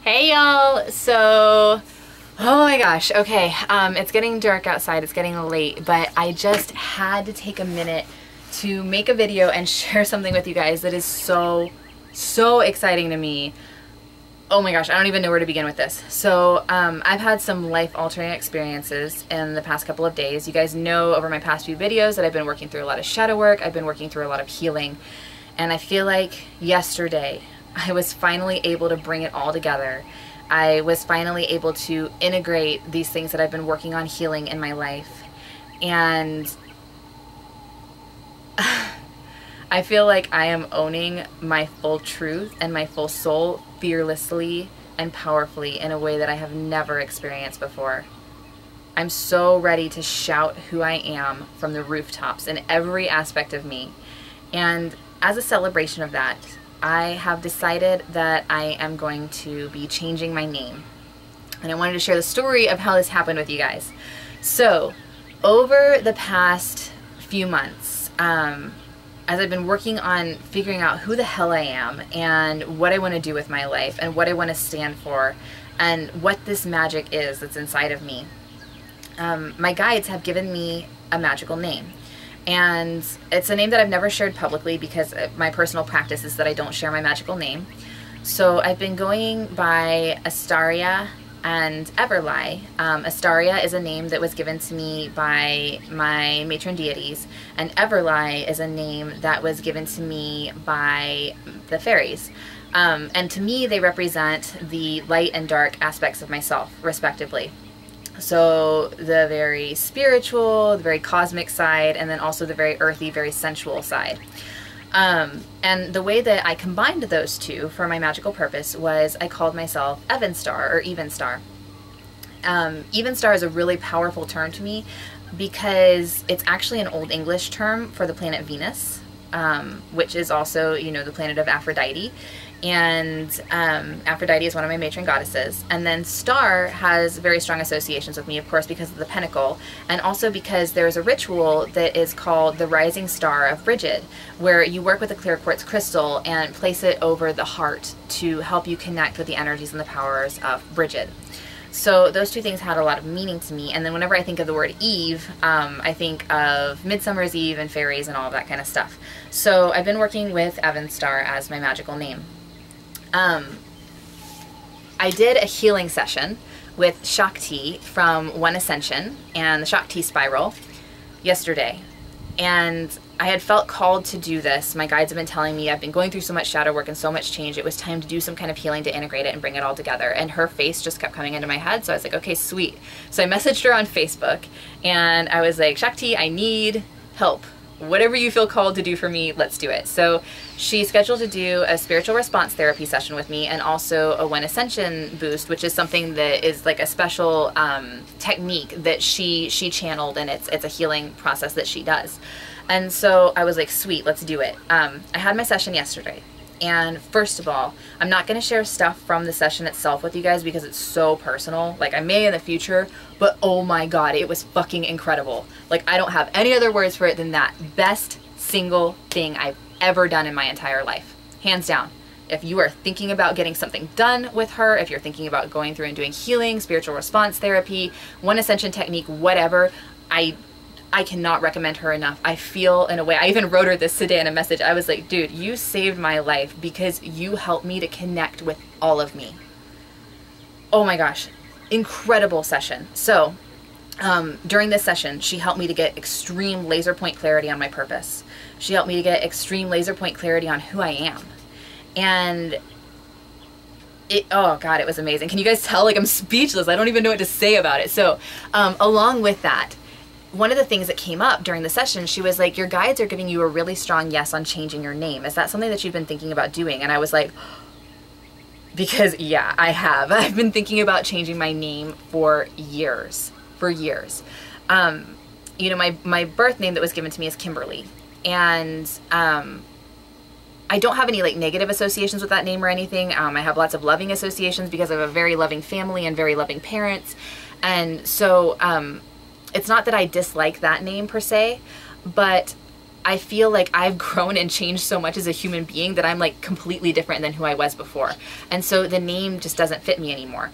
Hey y'all! So, oh my gosh, okay, it's getting dark outside, it's getting late, but I just had to take a minute to make a video and share something with you guys that is so exciting to me. Oh my gosh, I don't even know where to begin with this. So, I've had some life-altering experiences in the past couple of days. You guys know over my past few videos that I've been working through a lot of shadow work, I've been working through a lot of healing, and I feel like yesterday, I was finally able to bring it all together. I was finally able to integrate these things that I've been working on healing in my life. And I feel like I am owning my full truth and my full soul fearlessly and powerfully in a way that I have never experienced before. I'm so ready to shout who I am from the rooftops in every aspect of me. And as a celebration of that, I have decided that I am going to be changing my name. And I wanted to share the story of how this happened with you guys. So, over the past few months, as I've been working on figuring out who the hell I am and what I want to do with my life and what I want to stand for and what this magic is that's inside of me, my guides have given me a magical name. And it's a name that I've never shared publicly because my personal practice is that I don't share my magical name. So I've been going by Astaria and Everly. Astaria is a name that was given to me by my matron deities, and Everly is a name that was given to me by the fairies. And to me, they represent the light and dark aspects of myself, respectively. So the very spiritual, the very cosmic side, and then also the very earthy, very sensual side. And the way that I combined those two for my magical purpose was I called myself Evyn Star, or Even Star. Even Star is a really powerful term to me because it's actually an Old English term for the planet Venus, which is also, you know, the planet of Aphrodite. And Aphrodite is one of my matron goddesses. And then star has very strong associations with me, of course, because of the pentacle, and also because there's a ritual that is called the Rising Star of Bridget, where you work with a clear quartz crystal and place it over the heart to help you connect with the energies and the powers of Bridget. So those two things had a lot of meaning to me. And then whenever I think of the word Eve, I think of Midsummer's Eve and fairies and all of that kind of stuff. So I've been working with Evyn Star as my magical name. I did a healing session with Shakti from One Ascension and the Shakti Spiral yesterday. And I had felt called to do this. My guides have been telling me I've been going through so much shadow work and so much change. It was time to do some kind of healing to integrate it and bring it all together. And her face just kept coming into my head. So I was like, okay, sweet. So I messaged her on Facebook and I was like, Shakti, I need help. Whatever you feel called to do for me, let's do it. So she's scheduled to do a spiritual response therapy session with me and also a One Ascension boost, which is something that is like a special technique that she channeled, and it's a healing process that she does. And so I was like, sweet, let's do it. I had my session yesterday. And first of all, I'm not going to share stuff from the session itself with you guys because it's so personal. Like, I may in the future, but oh my god, it was fucking incredible. Like, I don't have any other words for it than that. Best single thing I've ever done in my entire life. Hands down. If you are thinking about getting something done with her, if you're thinking about going through and doing healing, spiritual response therapy, One Ascension technique, whatever, I cannot recommend her enough. I feel in a way, I even wrote her this today in a message. I was like, dude, you saved my life because you helped me to connect with all of me. Oh my gosh, incredible session. So during this session, she helped me to get extreme laser point clarity on my purpose. She helped me to get extreme laser point clarity on who I am. And oh god, it was amazing. Can you guys tell? Like, I'm speechless. I don't even know what to say about it. So along with that, one of the things that came up during the session, she was like, your guides are giving you a really strong yes on changing your name. Is that something that you've been thinking about doing? And I was like, because yeah, I have. I've been thinking about changing my name for years. You know, my birth name that was given to me is Kimberly. And I don't have any like negative associations with that name or anything. I have lots of loving associations because I have a very loving family and very loving parents. And so, it's not that I dislike that name per se, but I feel like I've grown and changed so much as a human being that I'm like completely different than who I was before. And so the name just doesn't fit me anymore.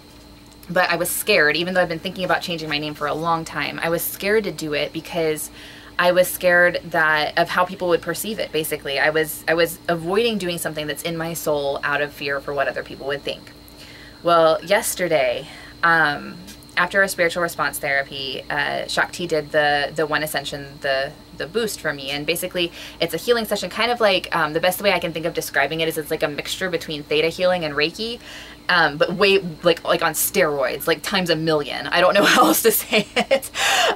But I was scared, even though I've been thinking about changing my name for a long time. I was scared to do it because I was scared of how people would perceive it, basically. I was avoiding doing something that's in my soul out of fear for what other people would think. Well, yesterday, after a spiritual response therapy, Shakti did the One Ascension, the boost for me. And basically, it's a healing session, kind of like, the best way I can think of describing it is it's like a mixture between theta healing and Reiki. But way like on steroids, like times a million. I don't know how else to say it.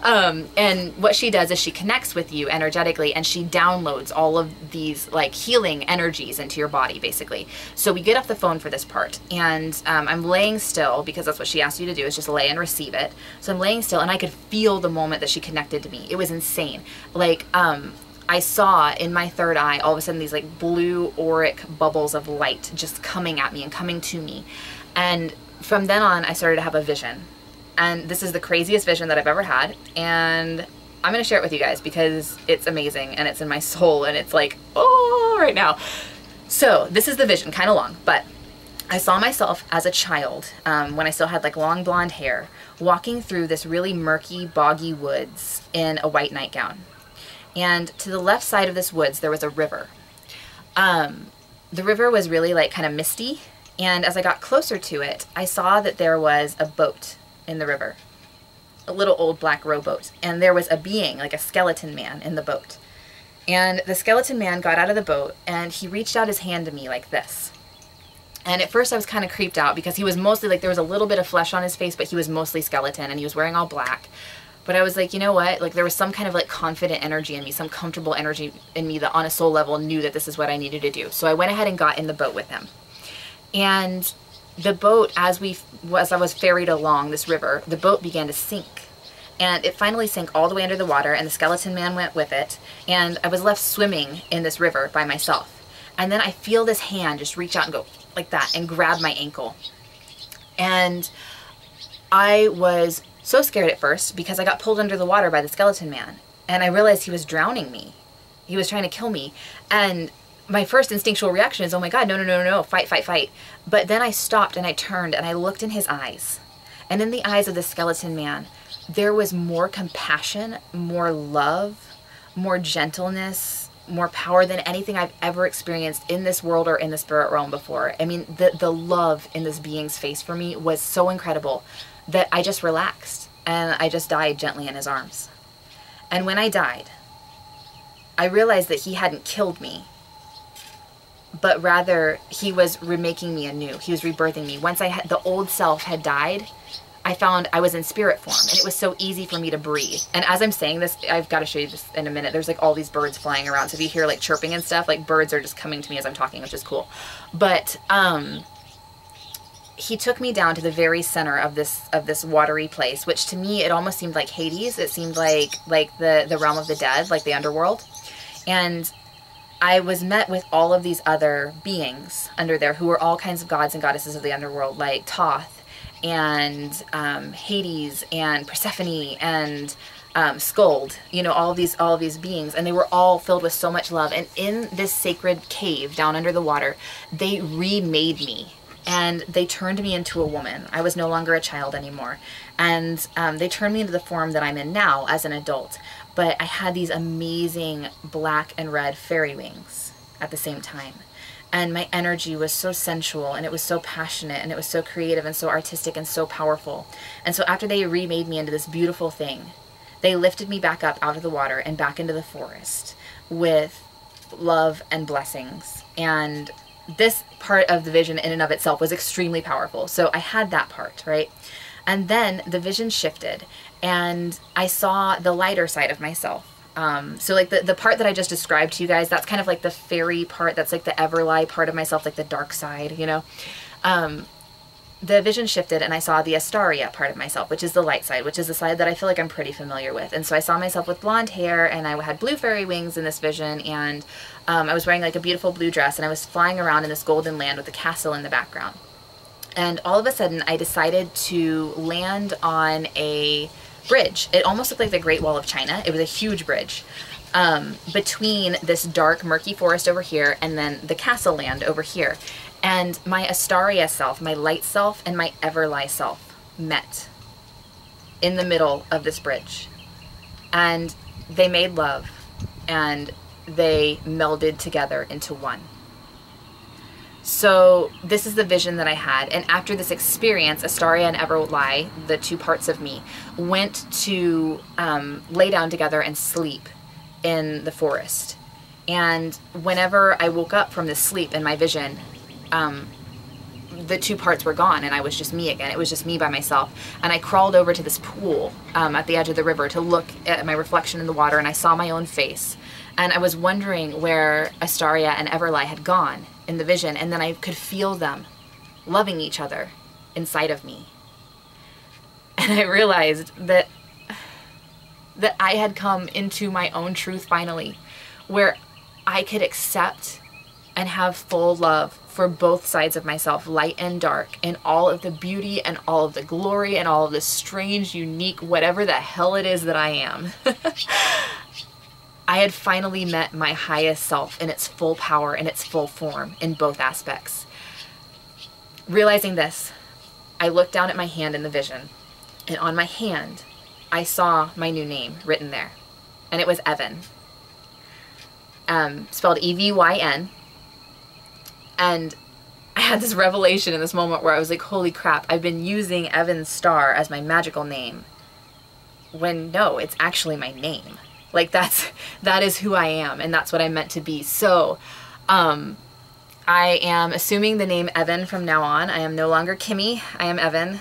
And what she does is she connects with you energetically, and she downloads all of these like healing energies into your body, basically. So we get off the phone for this part, and I'm laying still because that's what she asked you to do, is just lay and receive it. So I'm laying still, and I could feel the moment that she connected to me. It was insane. Like, I saw in my third eye all of a sudden these like blue auric bubbles of light just coming at me and coming to me. And from then on, I started to have a vision. And this is the craziest vision that I've ever had. And I'm going to share it with you guys because it's amazing and it's in my soul and it's like, oh, right now. So this is the vision, kind of long, but I saw myself as a child, when I still had like long blonde hair, walking through this really murky, boggy woods in a white nightgown. And to the left side of this woods, there was a river. The river was really like kind of misty. And as I got closer to it, I saw that there was a boat in the river, a little old black rowboat. And there was a being, like a skeleton man, in the boat. And the skeleton man got out of the boat and he reached out his hand to me like this. And at first I was kind of creeped out because he was mostly like, there was a little bit of flesh on his face, but he was mostly skeleton and he was wearing all black. But I was like, you know what? Like there was some kind of like confident energy in me, some comfortable energy in me that on a soul level knew that this is what I needed to do. So I went ahead and got in the boat with him. And the boat, as I was ferried along this river, the boat began to sink. And it finally sank all the way under the water, and the skeleton man went with it. And I was left swimming in this river by myself. And then I feel this hand just reach out and go like that and grab my ankle. And I was so scared at first because I got pulled under the water by the skeleton man. And I realized he was drowning me. He was trying to kill me. And my first instinctual reaction is, oh my God, no, no, no, no, no, fight, fight, fight. But then I stopped and I turned and I looked in his eyes. And in the eyes of the skeleton man, there was more compassion, more love, more gentleness, more power than anything I've ever experienced in this world or in the spirit realm before. I mean, the love in this being's face for me was so incredible that I just relaxed and I just died gently in his arms. And when I died, I realized that he hadn't killed me, but rather he was remaking me anew. He was rebirthing me. Once the old self had died, I found I was in spirit form, and it was so easy for me to breathe. And as I'm saying this, I've got to show you this in a minute. There's like all these birds flying around. So if you hear like chirping and stuff, like birds are just coming to me as I'm talking, which is cool. But he took me down to the very center of this watery place, which to me, it almost seemed like Hades. It seemed like the realm of the dead, like the underworld. And I was met with all of these other beings under there who were all kinds of gods and goddesses of the underworld, like Thoth and Hades and Persephone and Skuld, you know, all of these beings, and they were all filled with so much love. And in this sacred cave down under the water, they remade me. And they turned me into a woman. I was no longer a child anymore. And they turned me into the form that I'm in now as an adult. But I had these amazing black and red fairy wings at the same time. And my energy was so sensual, and it was so passionate, and it was so creative and so artistic and so powerful. And so after they remade me into this beautiful thing, they lifted me back up out of the water and back into the forest with love and blessings. And this part of the vision in and of itself was extremely powerful. So I had that part, right? And then the vision shifted and I saw the lighter side of myself. So like the part that I just described to you guys, that's kind of like the fairy part. That's like the Everlie part of myself, like the dark side, you know? The vision shifted and I saw the Astaria part of myself, which is the light side, which is the side that I feel like I'm pretty familiar with. And so I saw myself with blonde hair and I had blue fairy wings in this vision, and I was wearing like a beautiful blue dress, and I was flying around in this golden land with a castle in the background. And all of a sudden I decided to land on a bridge. It almost looked like the Great Wall of China. It was a huge bridge. between this dark, murky forest over here and then the castle land over here. And my Astaria self, my light self, and my Everly self met in the middle of this bridge. And they made love, and they melded together into one. So this is the vision that I had. And after this experience, Astaria and Everly, the two parts of me, went to lay down together and sleep in the forest. And whenever I woke up from this sleep in my vision, the two parts were gone and I was just me again. It was just me by myself. And I crawled over to this pool at the edge of the river to look at my reflection in the water, and I saw my own face. And I was wondering where Astaria and Everly had gone in the vision, and then I could feel them loving each other inside of me. And I realized that I had come into my own truth finally, where I could accept and have full love for both sides of myself, light and dark, and all of the beauty and all of the glory and all of the strange, unique, whatever the hell it is that I am. I had finally met my highest self in its full power and its full form in both aspects. Realizing this, I looked down at my hand in the vision, and on my hand, I saw my new name written there, and it was Evyn, spelled E-V-Y-N, and I had this revelation in this moment where I was like, holy crap, I've been using Evyn Star as my magical name, when no, it's actually my name. Like that is who I am, and that's what I'm meant to be. So I am assuming the name Evyn from now on. I am no longer Kimi, I am Evyn,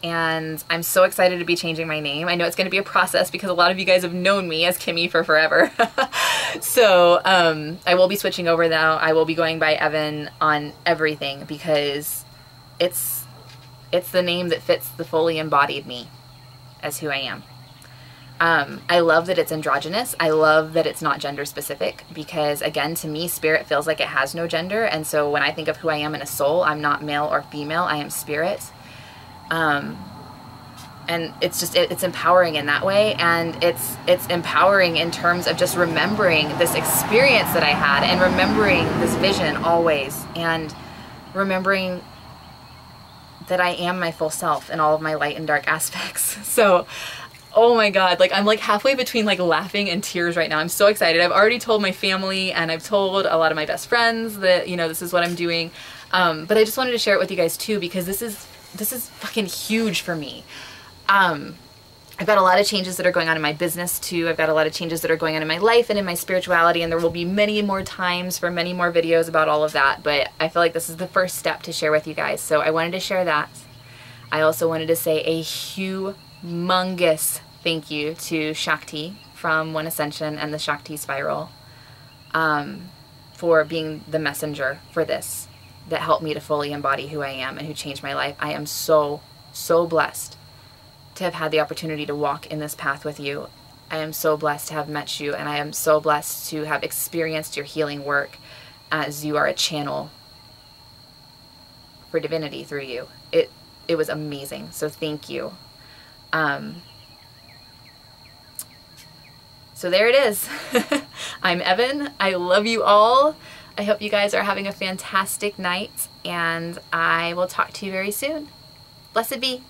and I'm so excited to be changing my name. I know it's going to be a process because a lot of you guys have known me as Kimi for forever. So I will be switching over now. I will be going by Evyn on everything because it's the name that fits the fully embodied me as who I am. I love that it's androgynous. I love that it's not gender specific because, again, to me, spirit feels like it has no gender. And so when I think of who I am in a soul, I'm not male or female. I am spirit. And it's empowering in that way. And it's empowering in terms of just remembering this experience that I had and remembering this vision always, and remembering that I am my full self in all of my light and dark aspects. So oh my God, like I'm like halfway between like laughing and tears right now. I'm so excited. I've already told my family and I've told a lot of my best friends that, you know, this is what I'm doing. But I just wanted to share it with you guys too, because this is fucking huge for me. I've got a lot of changes that are going on in my business too. I've got a lot of changes that are going on in my life and in my spirituality, and there will be many more times for many more videos about all of that. But I feel like this is the first step to share with you guys. So I wanted to share that. I also wanted to say a humongous thank you to Shakti from One Ascension and the Shakti Spiral for being the messenger for this, that helped me to fully embody who I am and who changed my life. I am so, so blessed to have had the opportunity to walk in this path with you. I am so blessed to have met you, and I am so blessed to have experienced your healing work, as you are a channel for divinity through you. It was amazing, so thank you. So there it is. I'm Evyn. I love you all. I hope you guys are having a fantastic night, and I will talk to you very soon. Blessed be.